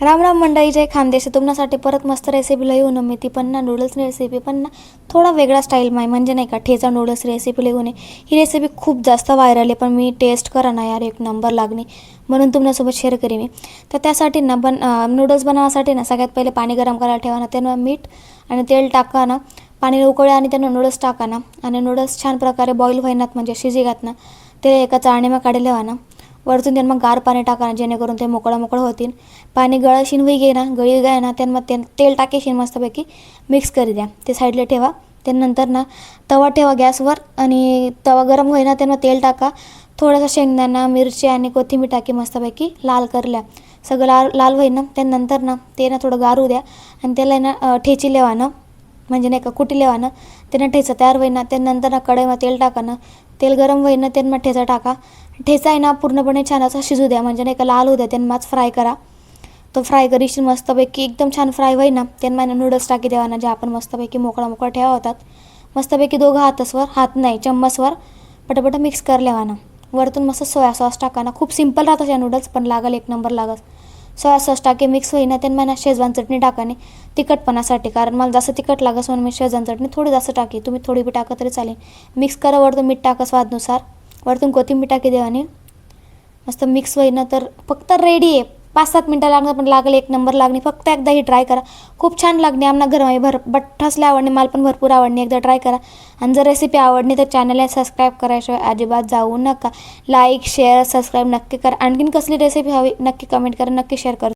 राम राम मंडळी, जय खानदेश. तुमच्यासाठी परत मस्त रेसिपी लिहून मी ती पण ना नूडल्स रेसिपी पण ना थोडा वेगळा स्टाईल म्हणजे नाही का ठेचा नूडल्स रेसिपी लिहून ही रेसिपी खूप जास्त व्हायरल आहे, पण मी टेस्ट करा ना यार एक नंबर लागणे म्हणून तुमच्यासोबत शेअर करी मी. तर त्यासाठी ना नूडल्स बनवण्यासाठी ना सगळ्यात पहिले पाणी गरम करायला ठेवा ना, त्यानं मीठ आणि तेल टाका ना, पाणी उकळे आणि त्यानं नूडल्स टाका ना, आणि नूडल्स छान प्रकारे बॉईल होईनात म्हणजे शिजेगात ना, ते एका चाळणीमध्ये काढले ना. वरतून त्यांना मग गार पाणी टाका ना, जेणेकरून ते मोकळं होतील. पाणी गळशीन होई गे ना, गळी गाय ना, त्यांना तेल टाकेशीन मस्तपैकी मिक्स करी द्या, ते साईडला ठेवा. त्यानंतर ना तवा ठेवा गॅसवर आणि तवा गरम होईना, त्यांना तेल टाका. थोडासा शेंगदाणा, मिरची आणि कोथिंबीर टाकी मस्तपैकी लाल करल्या. सगळं लाल लाल होईना, त्यानंतर ना ते ना थोडं गारू द्या आणि त्याला ना ठेची लेवानं म्हणजे नाही का कुटी लेवानं त्यांना ठेचा तयार होईना. त्यानंतर ना कढईमध्ये तेल टाका ना, तेल गरम होईना, त्यांना ठेचा टाका. ठेचा आहे ना पूर्णपणे छान असा शिजू द्या, म्हणजे नाही का लाल होऊ द्या, त्यांनाच फ्राय करा. तो फ्राय करीशील मस्तपैकी एकदम छान फ्राय होईना, त्यांना नूडल्स टाकी द्यावा ना, जे आपण मस्तपैकी मोकळा ठेवा होतात. मस्तपैकी दोघं हात नाही चम्मचवर पटापट मिक्स कर लेवा ना. वरतून मस्त सोया सॉस टाका ना, खूप सिंपल राहतात या नूडल्स पण लागल एक नंबर लागल. सोया सॉस टाके मिक्स होईना, त्यांना शेजवान चटणी टाकाने तिखटपणासाठी, कारण मला जास्त तिखट लागस म्हणून मी शेजवान चटणी थोडी जास्त टाकी, तुम्ही थोडी बी टाका तरी चालेल. मिक्स करा, वरतून मीठ टाका स्वादनुसार, वरतून कोथिंबीर टाकी देवाने मस्त मिक्स होईना. तर फक्त रेडी आहे. 5-7 मिनटं लागणार, पण लागेल एक नंबर लागणे. फक्त एकदा ही ट्राय करा, खूप छान लागणे. आमना घरमध्ये बठ्ठसले आवडणे, मला पण भरपूर आवडणे. एकदा ट्राय करा. आणि जर रेसिपी आवडली तर चॅनलला सबस्क्राईब करायशिवाय अजिबात जाऊ नका. लाईक शेअर सबस्क्राईब नक्की करा. आणखीन कसली रेसिपी हवी नक्की कमेंट करा, नक्की शेअर करा.